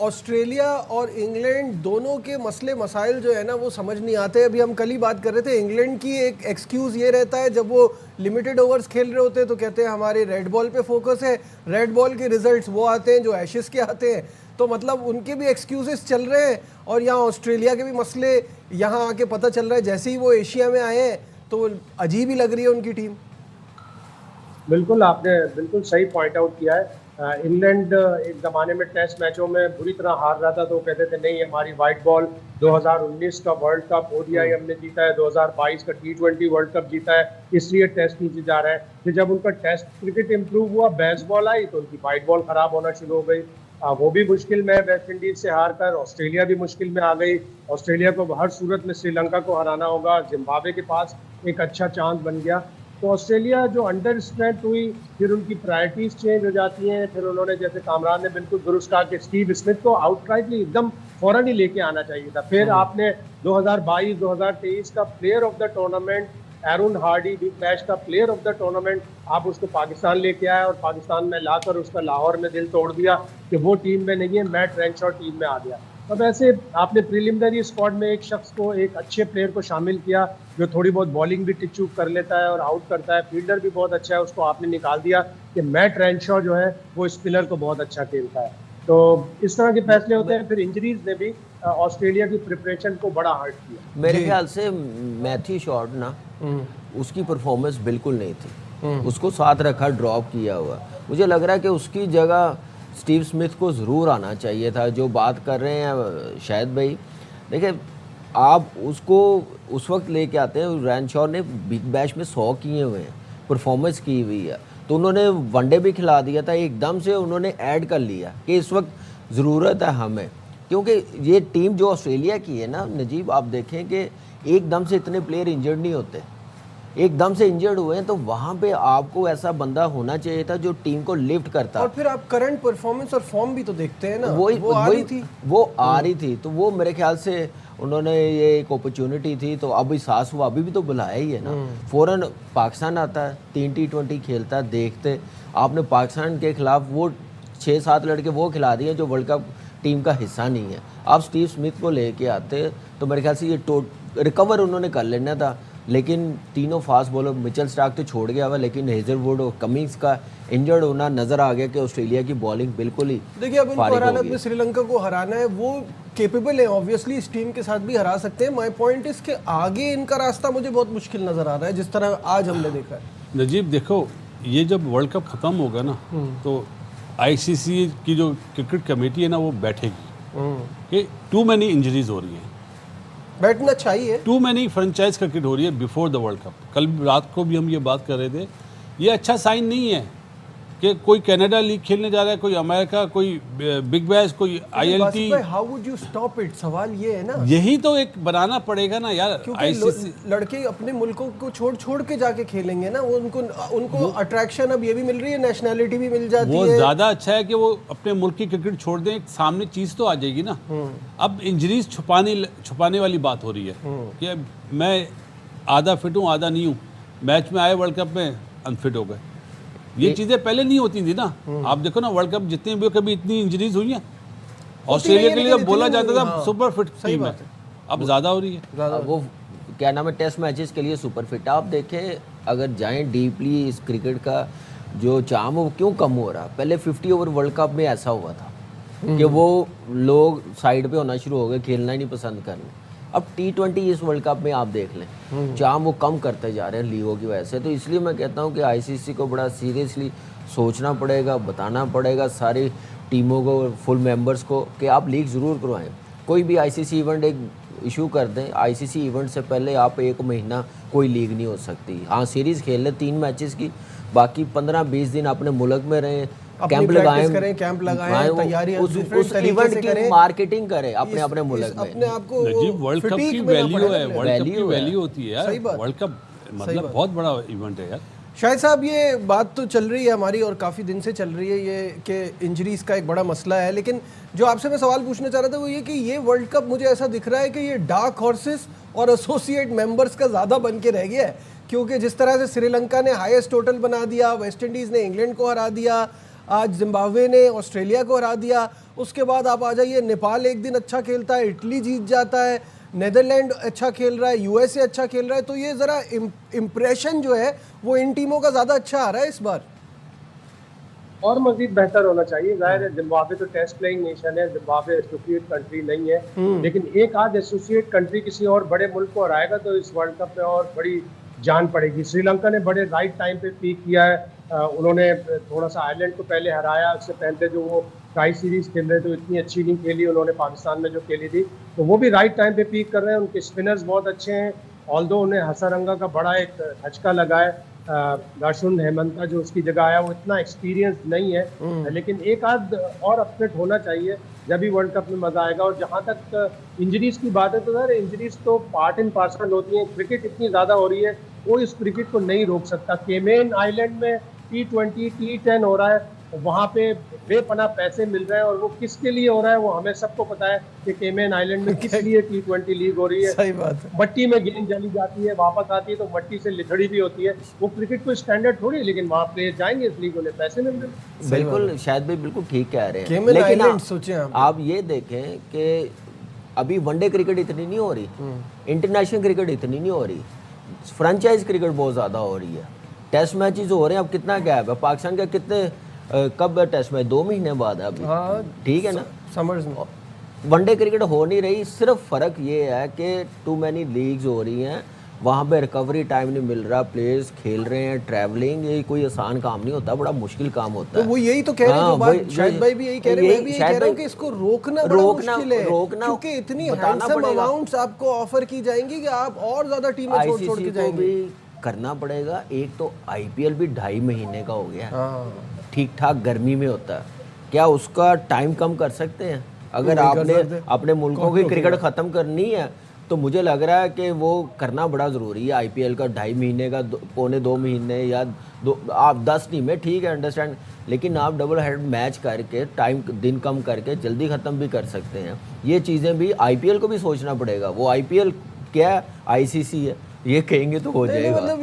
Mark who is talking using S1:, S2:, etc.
S1: Australia और England दोनों के मसले मसाइल जो है ना वो समझ नहीं आते। अभी हम कल ही बात कर रहे थे, इंग्लैंड की एक एक्सक्यूज़ ये रहता है जब वो लिमिटेड ओवर्स खेल रहे होते हैं तो कहते हैं हमारे रेड बॉल पे फोकस है, रेड बॉल के रिजल्ट्स वो आते हैं जो एशेस के आते हैं। तो मतलब उनके भी एक्सक्यूजेस चल रहे हैं और यहाँ ऑस्ट्रेलिया के भी मसले यहाँ आके पता चल रहा है। जैसे ही वो एशिया में आए हैं तो अजीब ही लग रही है उनकी टीम।
S2: बिल्कुल, आपने बिल्कुल सही पॉइंट आउट किया है। इंग्लैंड एक ज़माने में टेस्ट मैचों में बुरी तरह हार रहा था तो कहते थे नहीं हमारी वाइट बॉल, 2019 का वर्ल्ड कप ओडीआई हमने जीता है, 2022 का T20 वर्ल्ड कप जीता है, इसलिए टेस्ट नीचे जा रहा है। फिर जब उनका टेस्ट क्रिकेट इंप्रूव हुआ, बेसबॉल आई तो उनकी वाइट बॉल खराब होना शुरू हो गई। वो भी मुश्किल में है, वेस्ट इंडीज से हार कर। ऑस्ट्रेलिया भी मुश्किल में आ गई। ऑस्ट्रेलिया को हर सूरत में श्रीलंका को हराना होगा। जिम्बाब्वे के पास एक अच्छा चांस बन गया। तो ऑस्ट्रेलिया जो अंडर स्ट्रेंथ हुई, फिर उनकी प्रायोरिटीज चेंज हो जाती हैं। फिर उन्होंने, जैसे कामरान ने बिल्कुल दुरुस्त कहा कि स्टीव स्मिथ को आउटराइटली एकदम फौरन ही लेके आना चाहिए था। फिर आपने 2022-2023 का player of the tournament Eran Hardy, big bash का प्लेयर ऑफ द टूर्नामेंट, आप उसको पाकिस्तान लेके आए और पाकिस्तान में लाकर उसका लाहौर में दिल तोड़ दिया कि वो टीम में नहीं है, मैट रेनशॉ टीम में आ गया। अब ऐसे आपने प्रीलिमिनरी स्क्वाड में एक शख्स को, एक अच्छे प्लेयर को शामिल किया जो थोड़ी बहुत बॉलिंग भी टिक चूक कर लेता है और आउट करता है, फील्डर भी बहुत अच्छा है, उसको आपने निकाल दिया कि मैट रेनशॉ जो है वो स्पिनर को बहुत अच्छा खेलता है। तो इस तरह के फैसले होते हैं। फिर इंजरीज ने भी ऑस्ट्रेलिया की प्रिपरेशन को बड़ा हर्ट किया।
S3: मेरे ख्याल से मैथ्यू शॉर्ट ना, उसकी परफॉर्मेंस बिल्कुल नहीं थी, उसको साथ रखा, ड्रॉप किया हुआ। मुझे लग रहा है कि उसकी जगह स्टीव स्मिथ को ज़रूर आना चाहिए था। जो बात कर रहे हैं शायद भाई, देखिए आप उसको उस वक्त लेके आते हैं, रेनशॉ ने बिग बैश में 100 किए हुए हैं, परफॉर्मेंस की हुई है, तो उन्होंने वनडे भी खिला दिया था। एकदम से उन्होंने ऐड कर लिया कि इस वक्त ज़रूरत है हमें, क्योंकि ये टीम जो ऑस्ट्रेलिया की है ना नजीब, आप देखें कि एकदम से इतने प्लेयर इंजर्ड नहीं होते, एकदम से इंजर्ड हुए हैं, तो वहाँ पे आपको ऐसा बंदा होना चाहिए था जो टीम को लिफ्ट करता।
S1: और फिर आप करंट परफॉर्मेंस और फॉर्म भी तो देखते हैं ना,
S3: वो
S1: आ रही थी,
S3: वो आ रही थी, तो वो मेरे ख्याल से उन्होंने, ये एक अपॉर्चुनिटी थी तो अब एहसास हुआ, अभी भी तो बुलाया ही है ना। फौरन पाकिस्तान आता है, 3 T20 खेलता है, देखते आपने पाकिस्तान के खिलाफ वो 6-7 लड़के वो खिला दिए जो वर्ल्ड कप टीम का हिस्सा नहीं है। आप स्टीव स्मिथ को लेके आते तो मेरे ख्याल से ये रिकवर उन्होंने कर लेना था, लेकिन तीनों फास्ट बॉलर, मिचेल स्टार्क तो छोड़ गया हुआ, लेकिन हेजलवुड और कमिंस का इंजर्ड होना नजर आ गया कि ऑस्ट्रेलिया की बॉलिंग बिल्कुल ही,
S1: देखिए अब इनको हराना में श्रीलंका को हराना है, वो केपेबल है ऑब्वियसली, इस टीम के साथ भी हरा सकते हैं। माय पॉइंट इज के आगे इनका रास्ता मुझे बहुत मुश्किल नजर आ रहा है, जिस तरह आज हमने देखा है।
S4: नजीब देखो, ये जब वर्ल्ड कप खत्म होगा ना तो आईसीसी की जो क्रिकेट कमेटी है ना वो बैठेगी कि टू मैनी इंजरीज हो रही हैं,
S1: बैठना चाहिए,
S4: टू मैनी फ्रेंचाइज क्रिकेट हो रही है बिफोर द वर्ल्ड कप। कल रात को भी हम ये बात कर रहे थे, ये अच्छा साइन नहीं है कि कोई कनाडा लीग खेलने जा रहा है, कोई अमेरिका, कोई बिग बैश, कोई ILT.
S1: How would you stop it, सवाल ये है ना।
S4: यही तो एक बनाना पड़ेगा ना यार।
S1: क्योंकि लड़के अपने मुल्कों को छोड़ के जाके खेलेंगे ना, वो उनको अट्रैक्शन अब ये भी मिल रही है, नेशनैलिटी भी मिल जाती है।
S4: वो ज्यादा अच्छा है कि वो अपने मुल्क की क्रिकेट छोड़ दें, सामने चीज तो आ जाएगी ना। अब इंजरीज छुपाने वाली बात हो रही है कि मैं आधा फिट हूँ आधा नहीं हूँ, मैच में आए वर्ल्ड कप में अनफिट हो गए। ये चीजें पहले नहीं होती थी ना। आप देखो ना वर्ल्ड कप जितने भी कभी इतनी इंजरीज हुई हैं, ऑस्ट्रेलिया के लिए बोला जाता था सुपर फिट टीम है, अब ज्यादा हो रही है।
S3: वो क्या नाम है, टेस्ट मैचेस के लिए सुपर फिट। आप देखें अगर जाएं डीपली, इस क्रिकेट का जो चाम वो क्यों कम हो रहा। पहले 50 ओवर वर्ल्ड कप में ऐसा हुआ था कि वो लोग साइड पे होना शुरू हो गए, खेलना ही नहीं पसंद करना। अब T20 इस वर्ल्ड कप में आप देख लें, चाम वो कम करते जा रहे हैं लीगों की वजह से। तो इसलिए मैं कहता हूँ कि आईसीसी को बड़ा सीरियसली सोचना पड़ेगा, बताना पड़ेगा सारी टीमों को, फुल मेंबर्स को, कि आप लीग ज़रूर करवाएं। कोई भी आईसीसी इवेंट एक इशू कर दें, आईसीसी इवेंट से पहले आप 1 महीना कोई लीग नहीं हो सकती। हाँ सीरीज़ खेल लें 3 मैचेस की, बाकी 15-20 दिन अपने मुल्क में रहें, कैंप लगाएं,
S1: तैयारी
S3: उस इवेंट की मार्केटिंग करें अपने अपने मुल्क में।
S1: अपने आप को
S4: वर्ल्ड कप की वैल्यू है, वर्ल्ड कप की वैल्यू होती है यार। वर्ल्ड कप मतलब बहुत बड़ा इवेंट है यार।
S1: शाहिद साहब, ये बात तो चल रही है हमारी और काफ़ी दिन से चल रही है ये कि इंजरीज का एक बड़ा मसला है, लेकिन जो आपसे मैं सवाल पूछना चाह रहा था वो ये कि ये वर्ल्ड कप मुझे ऐसा दिख रहा है कि ये डार्क हॉर्सेस और एसोसिएट मेंबर्स का ज़्यादा बन के रह गया है। क्योंकि जिस तरह से श्रीलंका ने हाईएस्ट टोटल बना दिया, वेस्ट इंडीज़ ने इंग्लैंड को हरा दिया, आज जिम्बाब्वे ने ऑस्ट्रेलिया को हरा दिया, उसके बाद आप आ जाइए नेपाल एक दिन अच्छा खेलता है, इटली जीत जाता है, नेदरलैंड अच्छा खेल रहा है, यूएसए अच्छा खेल रहा है। तो ये ज़रा इम्प्रेशन जो है वो इन टीमों का ज़्यादा अच्छा आ रहा है इस बार।
S2: और मजीद बेहतर होना चाहिए। जाहिर है जिम्बाब्वे तो टेस्ट प्लेइंग नेशन है, जिम्बाब्वे एसोसिएट कंट्री नहीं है, लेकिन एक आध एसोसिएट कंट्री किसी और बड़े मुल्क को हराएगा तो इस वर्ल्ड कप में और बड़ी जान पड़ेगी। श्रीलंका ने बड़े राइट टाइम पे पीक किया है, उन्होंने थोड़ा सा आयरलैंड को पहले हराया, उससे पहले जो वो टाई सीरीज खेल रहे थे इतनी अच्छी नहीं खेली उन्होंने पाकिस्तान में जो खेली थी, तो वो भी राइट टाइम पे पीक कर रहे हैं। उनके स्पिनर्स बहुत अच्छे हैं, ऑल्दो उन्हें हसारंगा का बड़ा एक धचका लगा है, राशुन हेमंता जो उसकी जगह आया वो इतना एक्सपीरियंस नहीं है, लेकिन एक आध और अपडेट होना चाहिए जब भी वर्ल्ड कप में मजा आएगा। और जहां तक इंजरीज की बात है तो सर इंजरीज तो पार्ट एंड पार्सल होती है, क्रिकेट इतनी ज्यादा हो रही है कोई इस क्रिकेट को नहीं रोक सकता। केमेन आइलैंड में T20 T10 हो रहा है, वहां पे बेपनाह पैसे मिल रहे हैं और वो किसके लिए हो रहा है वो हमें सबको पता है कि केमेन आइलैंड में किस लिए T20 लीग हो रही है।
S1: सही बात है।
S2: मट्टी में गेंद जली जाती है, वापस आती है तो मट्टी से लिथड़ी भी होती है, वो क्रिकेट को स्टैंडर्ड थोड़ी है, लेकिन वहाँ प्लेयर जाएंगे इस लीग उन्हें पैसे मिल रहे हैं।
S3: बिल्कुल, शायद भी बिल्कुल ठीक कह रहे हैं।
S1: केमन
S3: लेकिन
S1: आइलैंड सोचें
S3: आप ये देखें कि अभी वनडे क्रिकेट इतनी नहीं हो रही, इंटरनेशनल क्रिकेट इतनी नहीं हो रही, फ्रेंचाइज क्रिकेट बहुत ज़्यादा हो रही है, टेस्ट मैचेस हो रहे हैं। अब कितना गैप है पाकिस्तान का, कितने कब है टेस्ट मैच? 2 महीने बाद है अभी।
S1: हाँ,
S3: ठीक है ना,
S1: समर्स में
S3: वनडे क्रिकेट हो नहीं रही। सिर्फ फ़र्क ये है कि टू मैनी लीग्स हो रही हैं, वहाँ पे रिकवरी टाइम नहीं मिल रहा, प्लेयर्स खेल रहे हैं, ट्रैवलिंग ये कोई आसान काम नहीं होता, बड़ा मुश्किल काम होता
S1: तो
S3: है।
S1: वो यही तो कह रहे हैं, जो बात शाहिद भाई भी यही कह रहे हैं, मैं भी यही कह रहा हूँ कि इसको रोकना बड़ा मुश्किल है, क्योंकि इतनी हैंडसम अमाउंट्स आपको ऑफर की जाएंगी कि आप और ज्यादा टीमें छोड़ छोड़ के
S3: आईसीसी को
S1: जाएंगे।
S3: भी करना पड़ेगा। एक तो आईपीएल भी 2.5 महीने का हो गया,
S1: हाँ,
S3: ठीक ठाक गर्मी में होता है, क्या उसका टाइम कम कर सकते हैं? अगर आपने अपने मुल्कों की क्रिकेट ख़त्म करनी है तो मुझे लग रहा है कि वो करना बड़ा ज़रूरी है। आईपीएल का 2.5 महीने का, पौने 2 महीने या आप 10 टीमें ठीक है अंडरस्टैंड, लेकिन आप डबल हेड मैच करके टाइम दिन कम करके जल्दी ख़त्म भी कर सकते हैं। ये चीज़ें भी आईपीएल को भी सोचना पड़ेगा। वो आईपीएल क्या है, आईसीसी है, ये कहेंगे तो हो जाएगा।
S1: मतलब